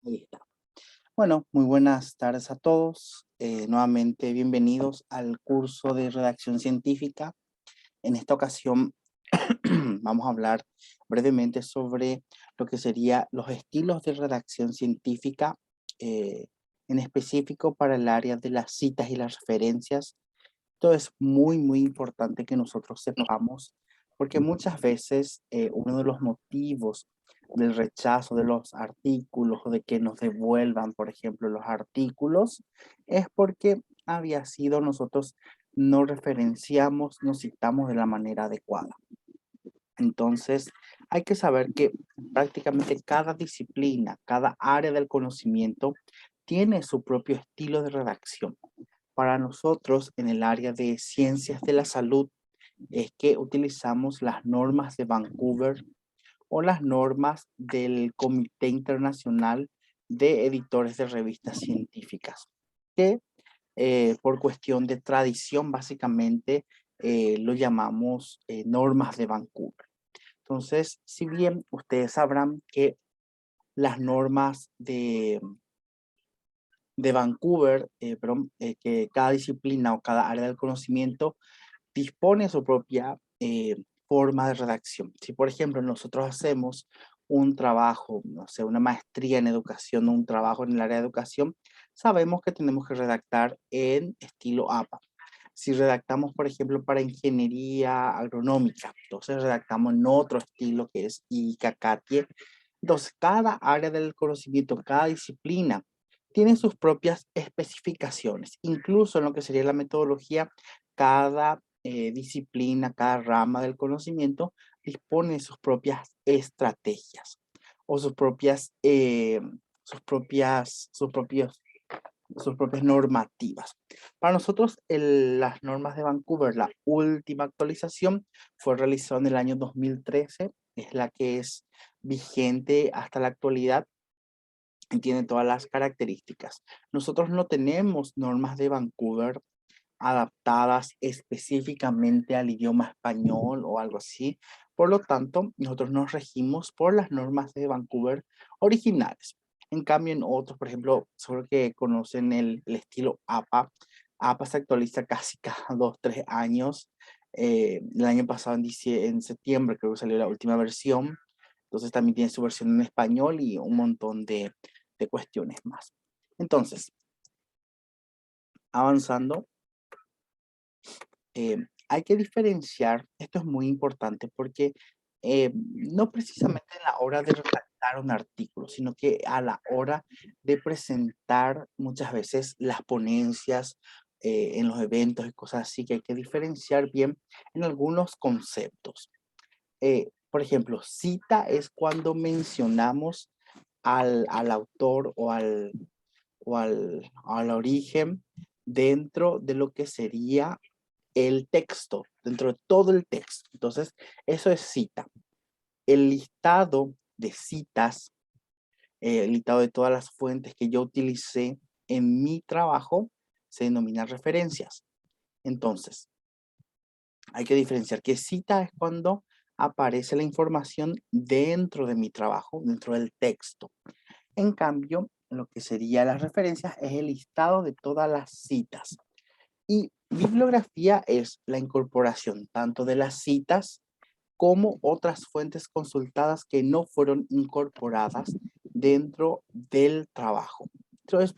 Ahí está. Bueno, muy buenas tardes a todos. Nuevamente, bienvenidos al curso de redacción científica. En esta ocasión vamos a hablar brevemente sobre lo que serían los estilos de redacción científica, eh, en específico para el área de las citas y las referencias. Esto es muy importante que nosotros sepamos, porque muchas veces uno de los motivos del rechazo de los artículos o de que nos devuelvan, por ejemplo, los artículos, es porque había sido nosotros no referenciamos, no citamos de la manera adecuada. Entonces, hay que saber que prácticamente cada disciplina, cada área del conocimiento tiene su propio estilo de redacción. Para nosotros, en el área de ciencias de la salud, es que utilizamos las normas de Vancouver o las normas del Comité Internacional de Editores de Revistas Científicas, que por cuestión de tradición, básicamente, lo llamamos normas de Vancouver. Entonces, si bien ustedes sabrán que las normas de Vancouver, que cada disciplina o cada área del conocimiento dispone su propia forma de redacción. Si, por ejemplo, nosotros hacemos un trabajo, no sé, una maestría en educación o un trabajo en el área de educación, sabemos que tenemos que redactar en estilo APA. Si redactamos, por ejemplo, para ingeniería agronómica, entonces redactamos en otro estilo que es ICACATIE. Entonces, cada área del conocimiento, cada disciplina, tiene sus propias especificaciones. Incluso en lo que sería la metodología, cada disciplina, cada rama del conocimiento dispone de sus propias estrategias o sus propias normativas. Para nosotros, las normas de Vancouver, la última actualización fue realizada en el año 2013, es la que es vigente hasta la actualidad y tiene todas las características. Nosotros no tenemos normas de Vancouver adaptadas específicamente al idioma español o algo así. Por lo tanto, nosotros nos regimos por las normas de Vancouver originales. En cambio, en otros, por ejemplo, seguro que conocen el estilo APA. APA se actualiza casi cada 2, 3 años. El año pasado, en septiembre, creo que salió la última versión. Entonces también tiene su versión en español y un montón de cuestiones más. Entonces, avanzando, hay que diferenciar, esto es muy importante porque no precisamente a la hora de redactar un artículo, sino que a la hora de presentar muchas veces las ponencias en los eventos y cosas así, que hay que diferenciar bien en algunos conceptos. Por ejemplo, cita es cuando mencionamos al autor al origen dentro de lo que sería el texto, dentro de todo el texto. Entonces, eso es cita. El listado de citas, el listado de todas las fuentes que yo utilicé en mi trabajo, se denomina referencias. Entonces, hay que diferenciar que cita es cuando aparece la información dentro de mi trabajo, dentro del texto. En cambio, lo que sería las referencias es el listado de todas las citas. Y bibliografía es la incorporación tanto de las citas como otras fuentes consultadas que no fueron incorporadas dentro del trabajo. Entonces,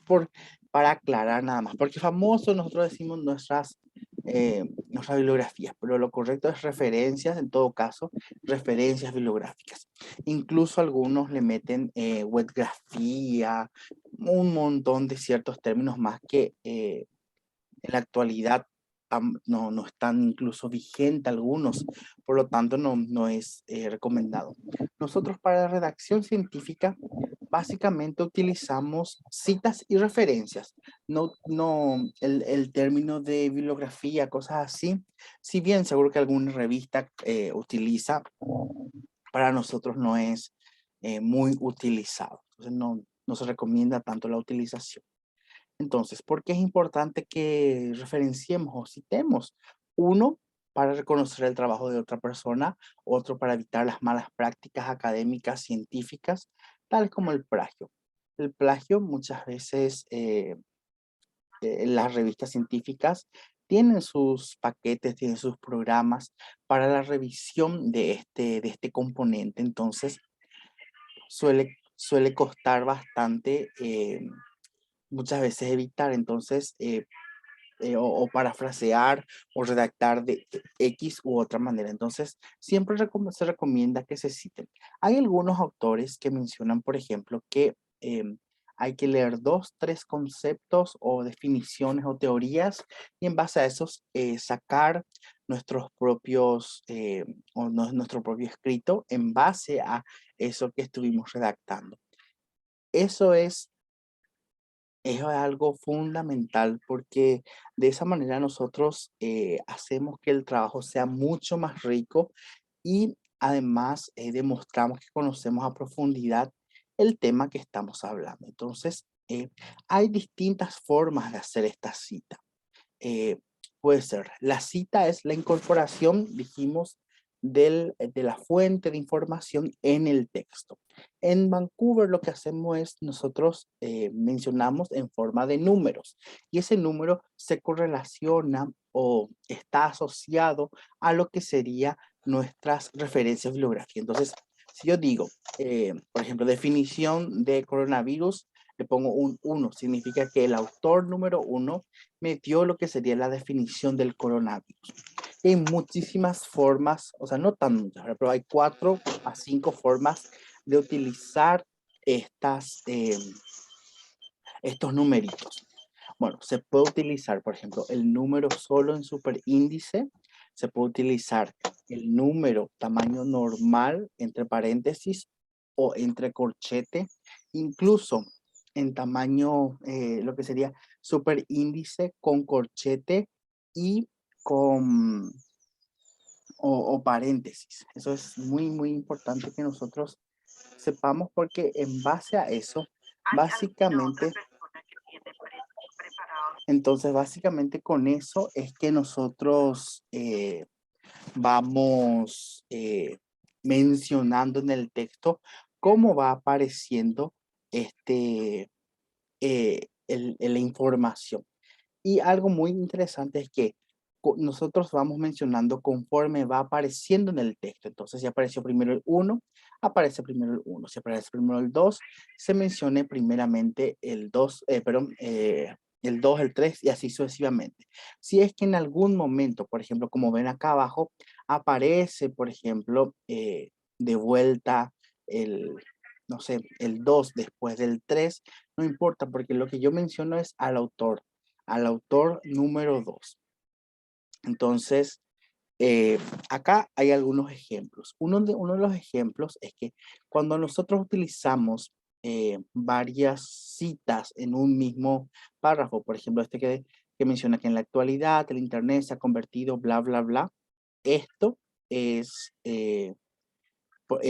para aclarar nada más, porque famoso nosotros decimos nuestras bibliografías, pero lo correcto es referencias, en todo caso, referencias bibliográficas. Incluso algunos le meten webgrafía, un montón de ciertos términos más que en la actualidad no están incluso vigentes algunos, por lo tanto no es recomendado. Nosotros para la redacción científica básicamente utilizamos citas y referencias, no el término de bibliografía, cosas así, si bien seguro que alguna revista utiliza, para nosotros no es muy utilizado, entonces no se recomienda tanto la utilización. Entonces, ¿por qué es importante que referenciemos o citemos? Uno, para reconocer el trabajo de otra persona, otro para evitar las malas prácticas académicas, científicas, tales como el plagio. El plagio muchas veces las revistas científicas tienen sus paquetes, tienen sus programas para la revisión de este componente. Entonces, suele costar bastante muchas veces evitar. Entonces, o parafrasear o redactar de X u otra manera. Entonces, siempre se recomienda que se citen. Hay algunos autores que mencionan, por ejemplo, que hay que leer 2, 3 conceptos o definiciones o teorías y en base a esos sacar nuestros propios nuestro propio escrito en base a eso que estuvimos redactando. Eso es algo fundamental porque de esa manera nosotros hacemos que el trabajo sea mucho más rico y además demostramos que conocemos a profundidad el tema que estamos hablando. Entonces, hay distintas formas de hacer esta cita. eh, Puede ser, la cita es la incorporación, dijimos, de la fuente de información en el texto. En Vancouver lo que hacemos es nosotros mencionamos en forma de números y ese número se correlaciona o está asociado a lo que sería nuestras referencias bibliográficas. Entonces, si yo digo, por ejemplo, definición de coronavirus, le pongo un 1, significa que el autor número 1 me dio lo que sería la definición del coronavirus. Hay muchísimas formas, o sea, no tan muchas, pero hay 4 a 5 formas de utilizar estos numeritos. Bueno, se puede utilizar, por ejemplo, el número solo en superíndice, se puede utilizar el número tamaño normal entre paréntesis o entre corchete, incluso en tamaño, lo que sería superíndice con corchete y con o paréntesis. Eso es muy, muy importante que nosotros sepamos porque en base a eso, básicamente, entonces básicamente con eso es que nosotros vamos mencionando en el texto cómo va apareciendo la información. Y algo muy interesante es que nosotros vamos mencionando conforme va apareciendo en el texto. Entonces, si apareció primero el 1, aparece primero el 1. Si aparece primero el 2, se mencione primeramente el 2, el 2, el 3 y así sucesivamente. Si es que en algún momento, por ejemplo, como ven acá abajo, aparece, por ejemplo, de vuelta el, no sé, el 2 después del 3, no importa porque lo que yo menciono es al autor número 2. Entonces, acá hay algunos ejemplos. Uno de los ejemplos es que cuando nosotros utilizamos varias citas en un mismo párrafo, por ejemplo, que menciona que en la actualidad el Internet se ha convertido, bla, bla, bla, esto es,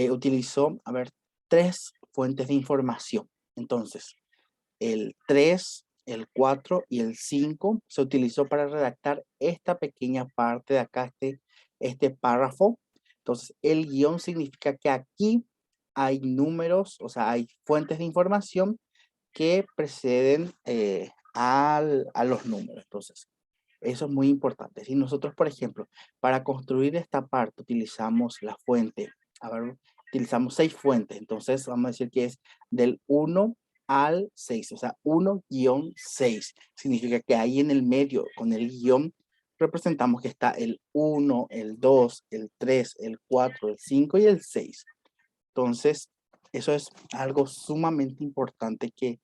utilizó, a ver, 3 fuentes de información. Entonces, el 3, el 4 y el 5 se utilizó para redactar esta pequeña parte de acá, este párrafo. Entonces, el guión significa que aquí hay números, o sea, hay fuentes de información que preceden a los números. Entonces, eso es muy importante. Si nosotros, por ejemplo, para construir esta parte utilizamos la fuente, a ver, utilizamos 6 fuentes, entonces vamos a decir que es del 1 al 6, o sea, 1-6. Significa que ahí en el medio, con el guión, representamos que está el 1, el 2, el 3, el 4, el 5 y el 6. Entonces, eso es algo sumamente importante que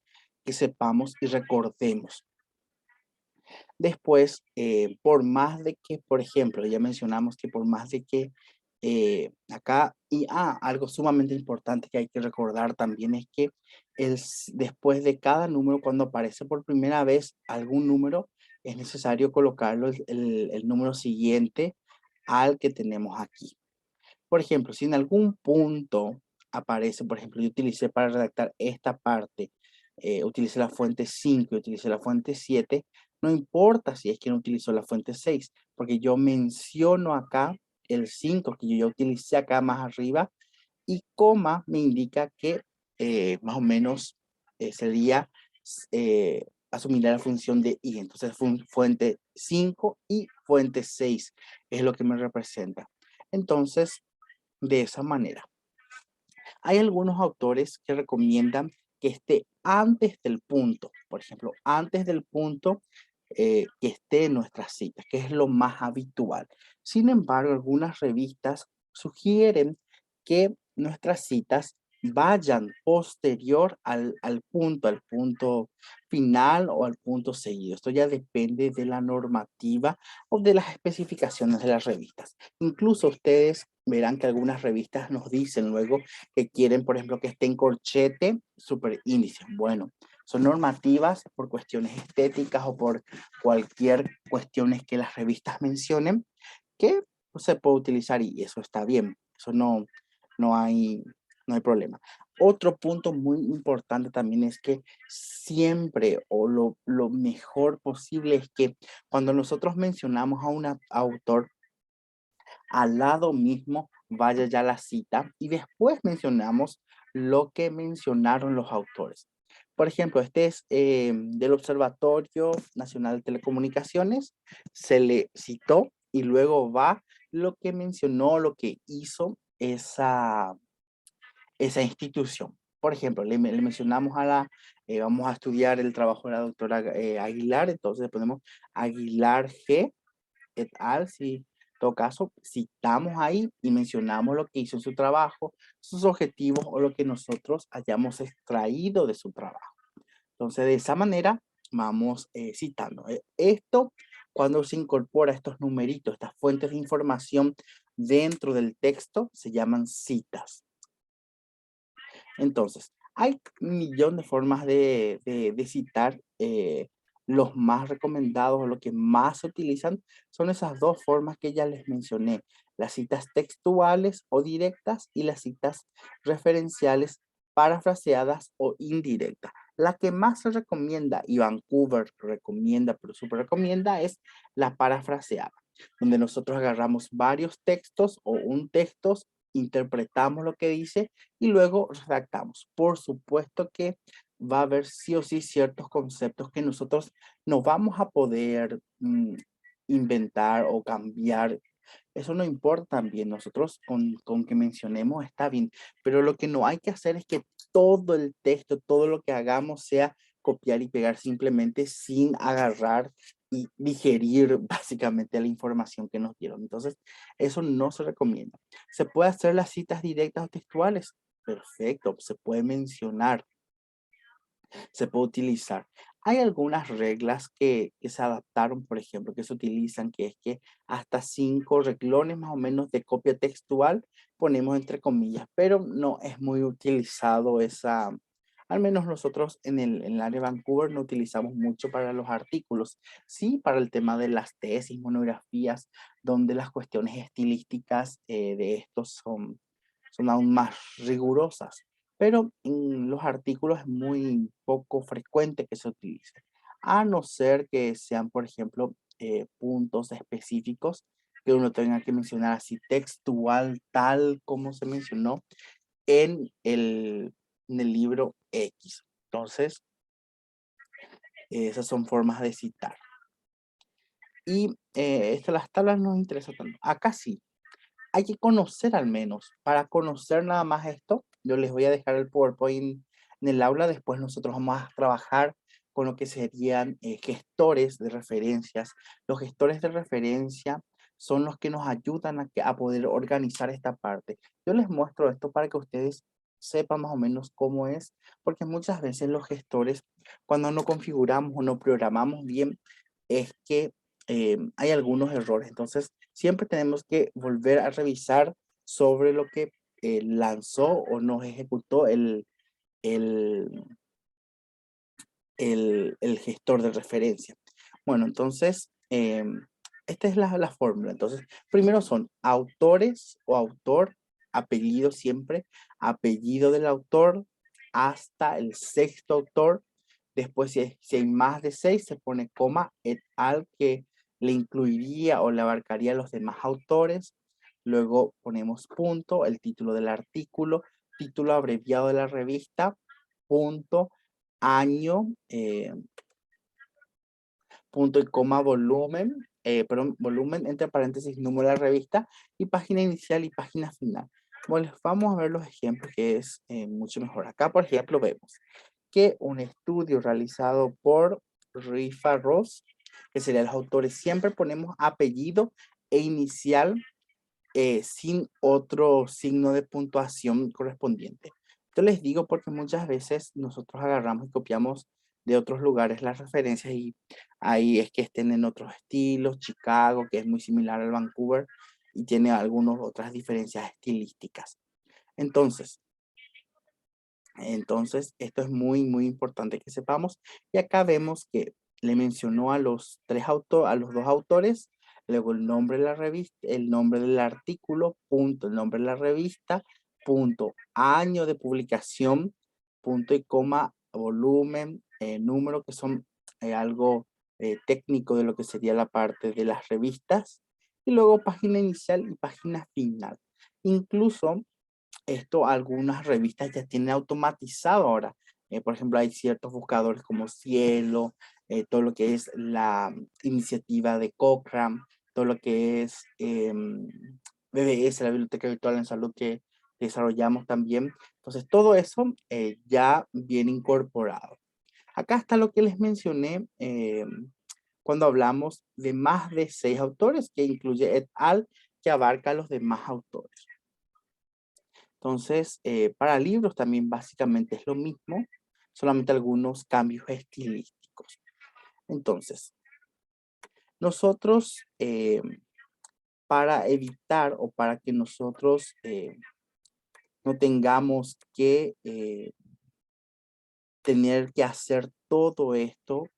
sepamos y recordemos. Después, por más de que, por ejemplo, ya mencionamos que por más de que acá, algo sumamente importante que hay que recordar también es que después de cada número, cuando aparece por primera vez algún número, es necesario colocarlo el número siguiente al que tenemos aquí. Por ejemplo, si en algún punto aparece, por ejemplo, yo utilicé para redactar esta parte, utilicé la fuente 5 y utilicé la fuente 7, no importa si es que no utilizó la fuente 6, porque yo menciono acá el 5 que yo ya utilicé acá más arriba y coma me indica que más o menos sería, asumirá la función de y. Entonces, fuente 5 y fuente 6 es lo que me representa. Entonces, de esa manera. Hay algunos autores que recomiendan que esté antes del punto, por ejemplo, antes del punto que esté en nuestras citas, que es lo más habitual. Sin embargo, algunas revistas sugieren que nuestras citas vayan posterior al punto final o al punto seguido. Esto ya depende de la normativa o de las especificaciones de las revistas. Incluso ustedes verán que algunas revistas nos dicen luego que quieren, por ejemplo, que esté en corchete, superíndice. Bueno, son normativas por cuestiones estéticas o por cualquier cuestiones que las revistas mencionen que pues, se puede utilizar y eso está bien. Eso no hay, no hay problema. Otro punto muy importante también es que siempre o lo mejor posible es que cuando nosotros mencionamos a un autor, al lado mismo vaya ya la cita y después mencionamos lo que mencionaron los autores. Por ejemplo, este es del Observatorio Nacional de Telecomunicaciones, se le citó y luego va lo que mencionó, lo que hizo esa institución. Por ejemplo, le mencionamos vamos a estudiar el trabajo de la doctora Aguilar, entonces le ponemos Aguilar G et al. Si en todo caso citamos ahí y mencionamos lo que hizo en su trabajo, sus objetivos o lo que nosotros hayamos extraído de su trabajo. Entonces, de esa manera vamos citando. Esto, cuando se incorpora estos numeritos, estas fuentes de información dentro del texto, se llaman citas. Entonces, hay un millón de formas de citar. Los más recomendados o los que más se utilizan son esas dos formas que ya les mencioné. Las citas textuales o directas y las citas referenciales, parafraseadas o indirectas. La que más se recomienda y Vancouver recomienda, pero súper recomienda, es la parafraseada, donde nosotros agarramos varios textos o un texto, interpretamos lo que dice y luego redactamos. Por supuesto que va a haber sí o sí ciertos conceptos que nosotros no vamos a poder inventar o cambiar. Eso no importa también, nosotros con que mencionemos está bien, pero lo que no hay que hacer es que todo el texto, todo lo que hagamos sea copiar y pegar simplemente sin agarrar y digerir básicamente la información que nos dieron. Entonces, eso no se recomienda. ¿Se puede hacer las citas directas o textuales? Perfecto, se puede mencionar, se puede utilizar. Hay algunas reglas que se adaptaron, por ejemplo, que se utilizan, que es que hasta 5 renglones más o menos de copia textual ponemos entre comillas, pero no es muy utilizado al menos nosotros en el área de Vancouver no utilizamos mucho para los artículos, sí para el tema de las tesis, monografías, donde las cuestiones estilísticas de estos son aún más rigurosas, pero en los artículos es muy poco frecuente que se utilice, a no ser que sean, por ejemplo, puntos específicos que uno tenga que mencionar así textual, tal como se mencionó en en el libro X. Entonces, esas son formas de citar. Y las tablas no nos interesan tanto. Acá sí, hay que conocer al menos. Para conocer nada más esto, yo les voy a dejar el PowerPoint en el aula. Después nosotros vamos a trabajar con lo que serían gestores de referencias. Los gestores de referencia son los que nos ayudan a poder organizar esta parte. Yo les muestro esto para que ustedes sepan más o menos cómo es, porque muchas veces los gestores, cuando no configuramos o no programamos bien, es que hay algunos errores. Entonces, siempre tenemos que volver a revisar sobre lo que lanzó o nos ejecutó el, el gestor de referencia. Bueno, entonces, esta es la fórmula. Entonces, primero son autores o autor, apellido siempre, apellido del autor, hasta el sexto autor. Después, si hay más de 6, se pone coma, et al, que le incluiría o le abarcaría a los demás autores. Luego ponemos punto, el título del artículo, título abreviado de la revista, punto, año, punto y coma, volumen, perdón, volumen, entre paréntesis, número de la revista, y página inicial y página final. Bueno, vamos a ver los ejemplos, que es mucho mejor. Acá, por ejemplo, vemos que un estudio realizado por Rifa Ross, que serían los autores, siempre ponemos apellido e inicial sin otro signo de puntuación correspondiente. Yo les digo porque muchas veces nosotros agarramos y copiamos de otros lugares las referencias y ahí es que estén en otros estilos, Chicago, que es muy similar al Vancouver y tiene algunas otras diferencias estilísticas. Entonces, esto es muy, muy importante que sepamos. Y acá vemos que le mencionó a los a los dos autores, luego el nombre de la revista, el nombre del artículo, punto, el nombre de la revista, punto, año de publicación, punto y coma, volumen, número, que son algo técnico de lo que sería la parte de las revistas, y luego página inicial y página final. Incluso esto algunas revistas ya tienen automatizado ahora. Por ejemplo, hay ciertos buscadores como Cielo, todo lo que es la iniciativa de Cochrane, todo lo que es BBS, la Biblioteca Virtual en Salud que desarrollamos también. Entonces, todo eso ya viene incorporado. Acá está lo que les mencioné cuando hablamos de más de 6 autores, que incluye et al, que abarca a los demás autores. Entonces, para libros también básicamente es lo mismo, solamente algunos cambios estilísticos. Entonces, nosotros, para evitar o para que nosotros no tengamos que tener que hacer todo esto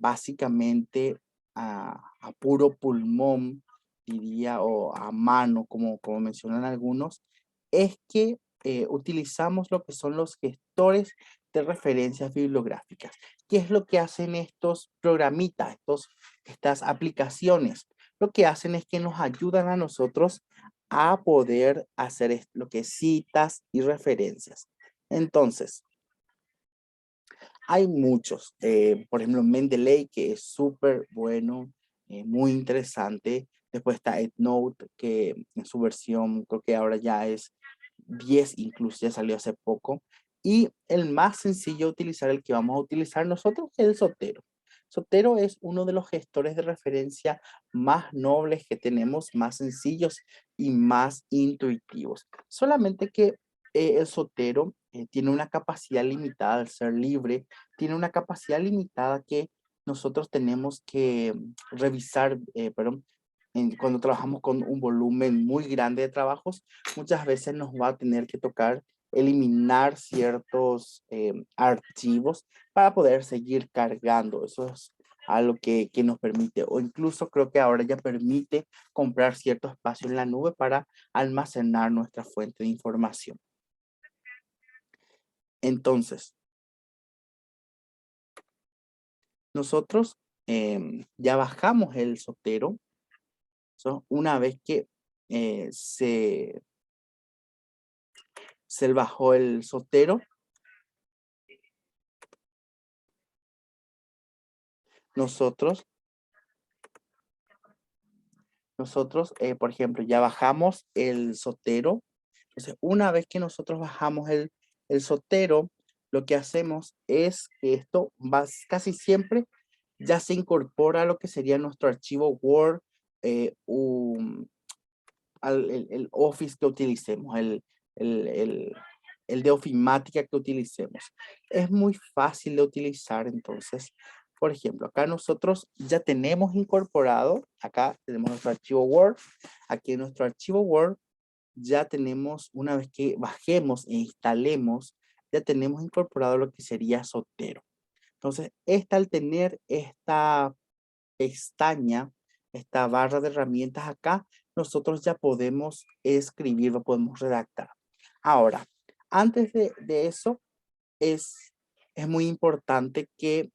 básicamente a puro pulmón, diría, o a mano, como mencionan algunos, es que utilizamos lo que son los gestores de referencias bibliográficas. ¿Qué es lo que hacen estos programitas, estas aplicaciones? Lo que hacen es que nos ayudan a nosotros a poder hacer lo que es citas y referencias. Entonces, hay muchos, por ejemplo, Mendeley, que es súper bueno, muy interesante. Después está EndNote, que en su versión, creo que ahora ya es 10, incluso ya salió hace poco. Y el más sencillo de utilizar, el que vamos a utilizar nosotros, es el Zotero. Zotero es uno de los gestores de referencia más nobles que tenemos, más sencillos y más intuitivos. Solamente que el Zotero tiene una capacidad limitada al ser libre, tiene una capacidad limitada que nosotros tenemos que revisar, perdón, cuando trabajamos con un volumen muy grande de trabajos, muchas veces nos va a tener que tocar eliminar ciertos archivos para poder seguir cargando. Eso es algo que nos permite, o incluso creo que ahora ya permite comprar cierto espacio en la nube para almacenar nuestra fuente de información. Entonces, nosotros ya bajamos el Zotero. Una vez que se bajó el Zotero, nosotros, por ejemplo, ya bajamos el Zotero. Entonces, una vez que nosotros bajamos el Zotero, lo que hacemos es que esto va casi siempre ya se incorpora a lo que sería nuestro archivo Word, el Office que utilicemos, el, el, el de ofimática que utilicemos. Es muy fácil de utilizar, entonces, por ejemplo, acá nosotros ya tenemos incorporado, acá tenemos nuestro archivo Word, aquí en nuestro archivo Word ya tenemos, una vez que bajemos e instalemos, ya tenemos incorporado lo que sería Zotero. Entonces, al tener esta pestaña, esta barra de herramientas acá, nosotros ya podemos escribir, lo podemos redactar. Ahora, antes de eso, es muy importante que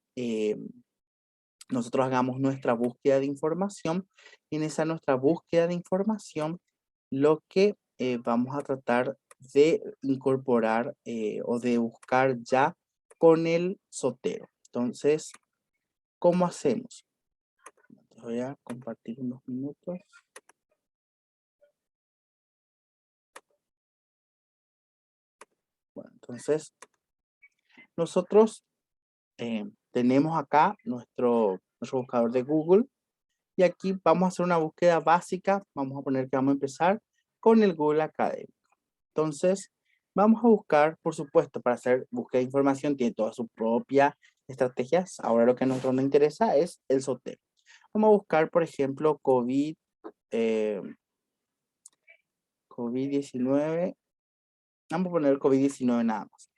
nosotros hagamos nuestra búsqueda de información. Y en esa nuestra búsqueda de información, lo que vamos a tratar de incorporar o de buscar ya con el Zotero. Entonces, ¿cómo hacemos? Voy a compartir unos minutos. Bueno, entonces, nosotros tenemos acá nuestro buscador de Google y aquí vamos a hacer una búsqueda básica. Vamos a poner que vamos a empezar con el Google Académico. Entonces, vamos a buscar, por supuesto, para hacer búsqueda de información, tiene todas sus propias estrategias. Ahora lo que a nosotros nos interesa es el Zotero. Vamos a buscar, por ejemplo, COVID-19. Vamos a poner COVID-19 nada más.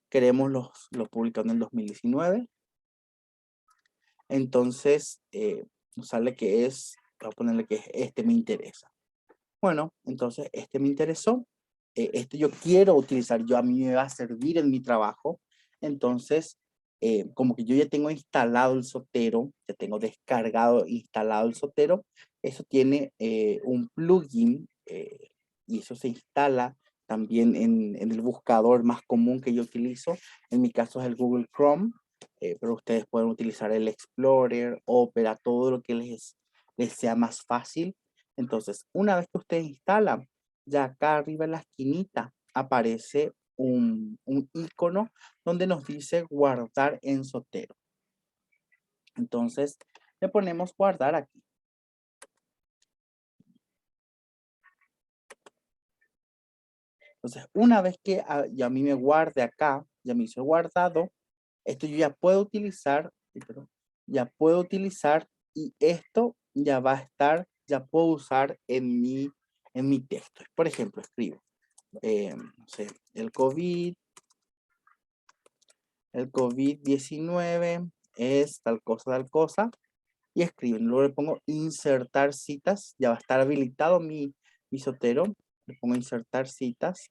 Queremos los publicados en el 2019. Entonces, nos sale que es, voy a ponerle que este me interesa. Bueno, entonces este me interesó. Este yo quiero utilizar, a mí me va a servir en mi trabajo. Entonces, como que yo ya tengo instalado el Zotero, ya tengo descargado, instalado el Zotero, eso tiene un plugin y eso se instala también en el buscador más común que yo utilizo. En mi caso es el Google Chrome, pero ustedes pueden utilizar el Explorer, Opera, todo lo que les sea más fácil. Entonces, una vez que ustedes instalan, ya acá arriba en la esquinita aparece un icono donde nos dice guardar en Zotero. Entonces, le ponemos guardar aquí. Entonces, una vez que ya a mí me guarde acá, ya me hizo guardado, esto yo ya puedo utilizar, y esto ya va a estar, ya puedo usar en mi texto. Por ejemplo, escribo, no sé, el COVID-19 es tal cosa, y escribo. Luego le pongo insertar citas, ya va a estar habilitado mi Zotero. Le pongo insertar citas.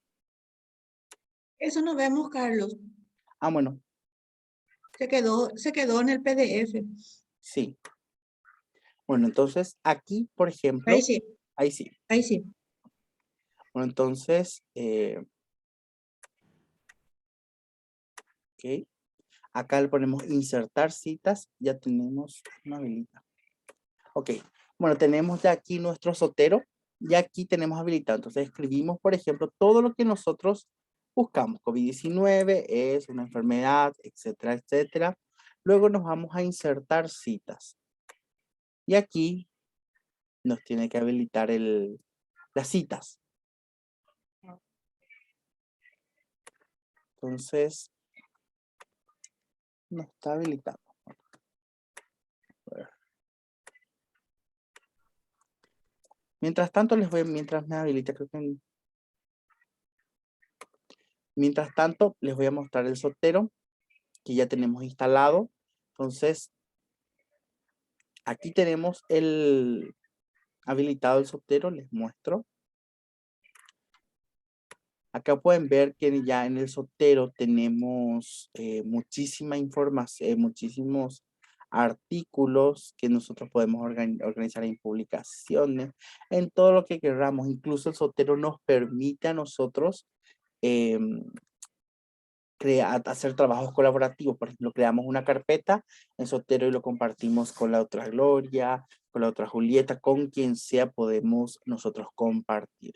Eso no vemos, Carlos. Bueno, Se quedó en el PDF. sí. Bueno, entonces aquí, por ejemplo, Ahí sí, ahí sí. ahí sí. Bueno, entonces, ok. Acá le ponemos insertar citas, ya tenemos una habilita. Ok, bueno, tenemos ya aquí nuestro Zotero, ya aquí tenemos habilitado. Entonces escribimos, por ejemplo, todo lo que nosotros buscamos. COVID-19 es una enfermedad, etcétera, etcétera. Luego nos vamos a insertar citas. Y aquí nos tiene que habilitar las citas. Entonces, no está habilitado. Mientras tanto, mientras me habilita, mientras tanto, les voy a mostrar el Zotero que ya tenemos instalado. Entonces, aquí tenemos habilitado el Zotero, les muestro. Acá pueden ver que ya en el Zotero tenemos muchísima información, muchísimos artículos que nosotros podemos organizar en publicaciones, en todo lo que queramos. Incluso el Zotero nos permite a nosotros hacer trabajos colaborativos. Por ejemplo, creamos una carpeta en Zotero y lo compartimos con la otra Gloria, con la otra Julieta, con quien sea podemos nosotros compartir.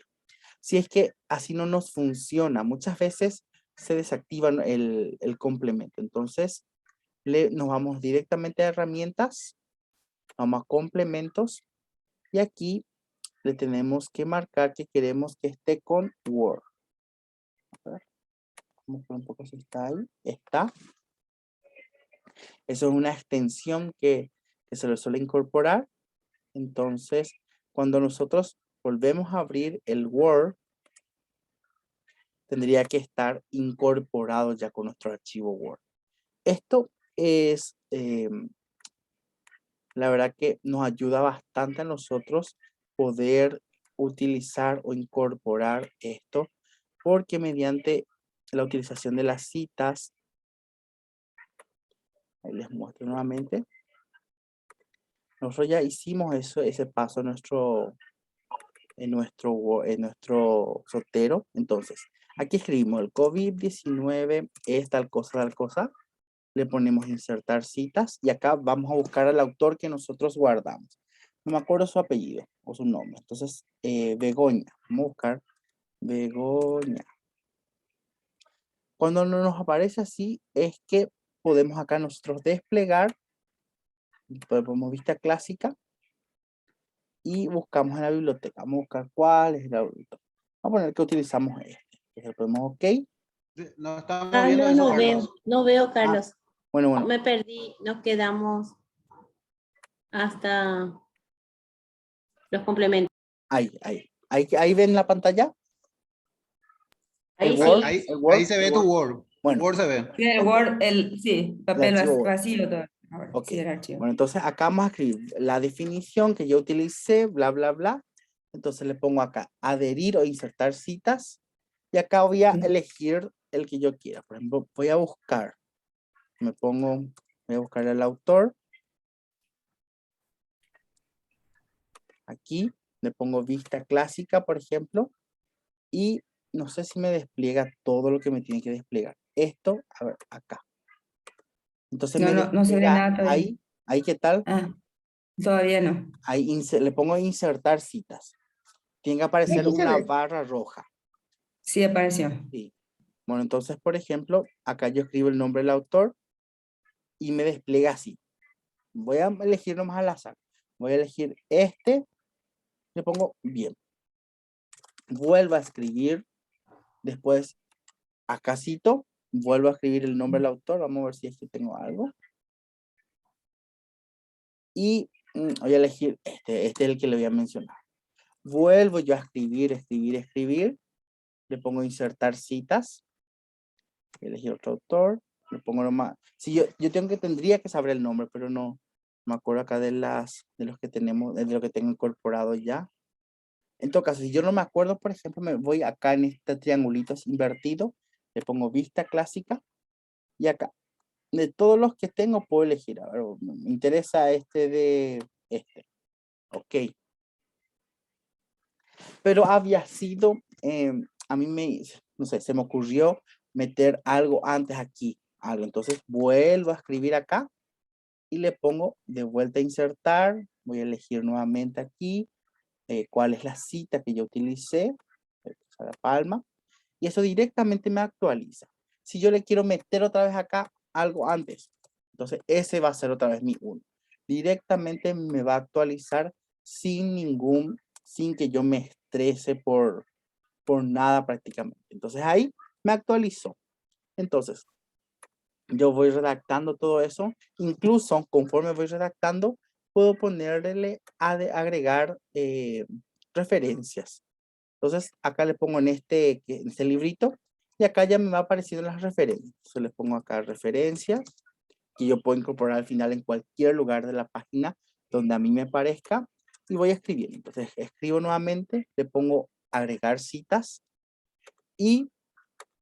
Si es que así no nos funciona, muchas veces se desactiva el complemento. Entonces, nos vamos directamente a herramientas, vamos a complementos y aquí le tenemos que marcar que queremos que esté con Word. A ver, vamos a ver un poco si está ahí. Está. Eso es una extensión que se le suele incorporar. Entonces, cuando nosotros volvemos a abrir el Word, tendría que estar incorporado ya con nuestro archivo Word. Esto es, la verdad que nos ayuda bastante a nosotros poder utilizar o incorporar esto, porque mediante la utilización de las citas, ahí les muestro nuevamente, nosotros ya hicimos ese paso en nuestro Zotero. Entonces, Aquí escribimos el COVID-19 es tal cosa. Le ponemos insertar citas y acá vamos a buscar al autor que nosotros guardamos. No me acuerdo su apellido o su nombre. Entonces, Begoña. Vamos a buscar Begoña. Cuando no nos aparece así, es que podemos acá nosotros desplegar, ponemos vista clásica y buscamos en la biblioteca. Vamos a buscar cuál es la biblioteca. Vamos a poner que utilizamos este. Entonces, le ponemos OK. No estamos viendo Carlos, eso, no veo, Carlos. no veo, Carlos. Bueno. Me perdí, nos quedamos hasta los complementos. Ahí ven la pantalla. Ahí El sí. Word, Ahí, el Word, ahí se ve el tu Word. Word. Bueno. Word se ve. Sí, el Ok. Word, sí, papel archivo Word. vacío todo. Ahora, Ok. sí, el archivo. Bueno, entonces acá vamos a escribir la definición que yo utilicé, bla, bla, bla. Entonces le pongo acá, adherir o insertar citas. Y acá voy a elegir el que yo quiera. Por ejemplo, voy a buscar. Voy a buscar al autor. Aquí le pongo vista clásica, por ejemplo. Y no sé si me despliega todo lo que me tiene que desplegar. Esto, a ver, acá. Entonces No se ve nada todavía. ahí, ¿qué tal? Ah, todavía no. Ahí le pongo insertar citas. Tiene que aparecer Aquí se una ve. barra roja. Sí apareció. Sí. Bueno, entonces, por ejemplo, acá yo escribo el nombre del autor y me despliega así. Voy a elegir nomás al azar. Voy a elegir este. Le pongo bien. Vuelvo a escribir. Después, acá cito. Vuelvo a escribir el nombre del autor. Vamos a ver si es que tengo algo. Y voy a elegir este. Este es el que le voy a mencionar. Vuelvo yo a escribir. Le pongo insertar citas. Elegir otro autor. Le pongo nomás. Sí, yo tendría que saber el nombre, pero no me acuerdo acá de los que tenemos, de lo que tengo incorporado ya. En todo caso, si yo no me acuerdo, por ejemplo, me voy acá en este triangulito invertido, le pongo vista clásica y acá, de todos los que tengo, puedo elegir. A ver, me interesa este. Ok. Pero había sido, a mí no sé, se me ocurrió meter algo antes aquí, algo. Entonces vuelvo a escribir acá y le pongo de vuelta a insertar. Voy a elegir nuevamente aquí cuál es la cita que yo utilicé, la palma, y eso directamente me actualiza. Si yo le quiero meter otra vez acá algo antes, entonces ese va a ser otra vez mi 1. Directamente me va a actualizar sin que yo me estrese por nada prácticamente. Entonces ahí me actualizó. Entonces, yo voy redactando todo eso. Incluso conforme voy redactando, puedo ponerle agregar referencias. Entonces, acá le pongo en este librito y acá ya me va apareciendo las referencias. Entonces, le pongo acá referencias que yo puedo incorporar al final en cualquier lugar de la página donde a mí me parezca y voy a escribir. Entonces, escribo nuevamente, le pongo agregar citas y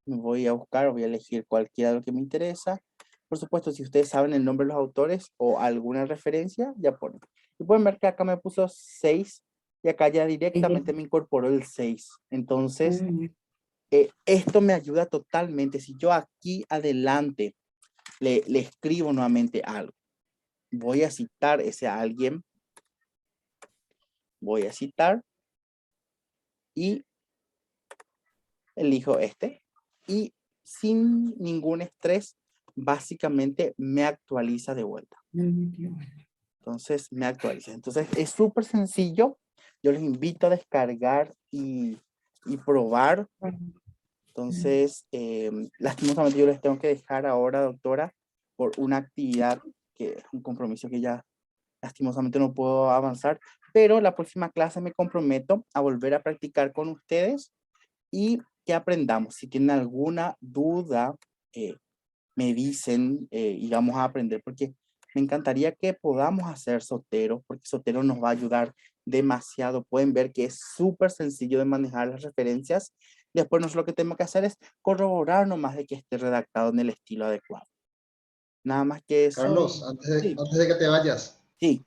voy a buscar, voy a elegir cualquiera de lo que me interesa. Por supuesto, si ustedes saben el nombre de los autores o alguna referencia, ya ponen. Y pueden ver que acá me puso 6 y acá ya directamente me incorporó el 6. Entonces, esto me ayuda totalmente. Si yo aquí adelante le escribo nuevamente algo, voy a citar ese alguien, voy a citar y elijo este. Y sin ningún estrés, básicamente me actualiza de vuelta. Entonces me actualiza. Entonces es súper sencillo. Yo les invito a descargar y probar. Entonces, lastimosamente yo les tengo que dejar ahora, doctora, por una actividad que es un compromiso que ya lastimosamente no puedo avanzar, pero la próxima clase me comprometo a volver a practicar con ustedes y que aprendamos. Si tienen alguna duda, me dicen y vamos a aprender, porque me encantaría que podamos hacer Zotero, porque Zotero nos va a ayudar demasiado. Pueden ver que es súper sencillo de manejar las referencias. Después nosotros lo que tenemos que hacer es corroborar nomás de que esté redactado en el estilo adecuado. Nada más que eso. Carlos, Sí. antes de que te vayas. Sí.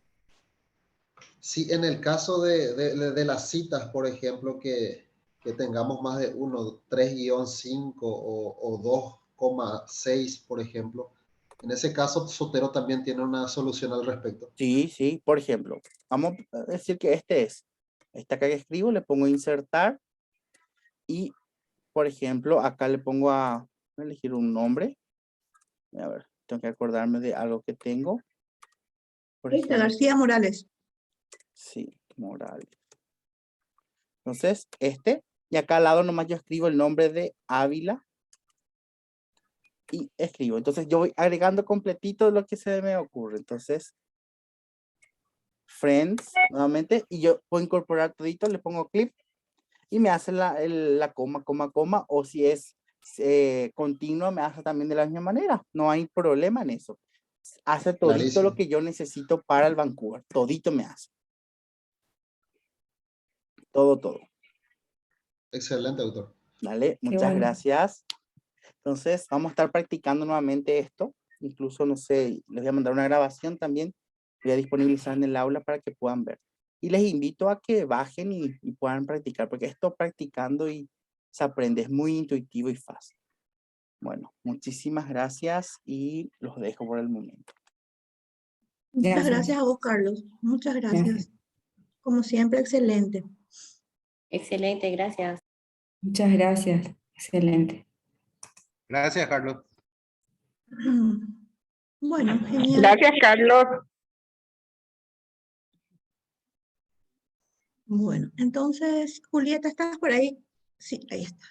Sí, en el caso de las citas, por ejemplo, que que tengamos más de 1, 3-5 o 2,6, por ejemplo. En ese caso, Zotero también tiene una solución al respecto. Sí, sí, por ejemplo, vamos a decir que este es. Esta acá que escribo, le pongo insertar y, por ejemplo, acá le pongo a elegir un nombre. A ver, tengo que acordarme de algo que tengo. Por Este, ejemplo, García Morales. sí, Morales. Entonces, y acá al lado nomás yo escribo el nombre de Ávila y escribo. Entonces yo voy agregando completito lo que se me ocurre. Entonces, Friends, nuevamente, y yo puedo incorporar todito, le pongo clip y me hace la coma, coma, o si es continua, me hace también de la misma manera. No hay problema en eso. Hace todito Clarísimo. lo que yo necesito para el Vancouver. Todito me hace. Todo. Excelente, doctor. Dale, muchas bueno. gracias. Entonces, vamos a estar practicando nuevamente esto. Incluso, no sé, les voy a mandar una grabación también. Voy a disponibilizar en el aula para que puedan ver. Y les invito a que bajen y puedan practicar, porque esto practicando y se aprende, es muy intuitivo y fácil. Bueno, muchísimas gracias y los dejo por el momento. Muchas Gracias. gracias a vos, Carlos. Muchas gracias. Gracias. Como siempre, excelente. Excelente, gracias. Muchas gracias. Excelente. Gracias, Carlos. Bueno, genial. Gracias, Carlos. Bueno, entonces, Julieta, ¿estás por ahí? Sí, ahí está.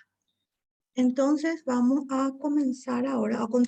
Entonces, vamos a comenzar ahora a continuar.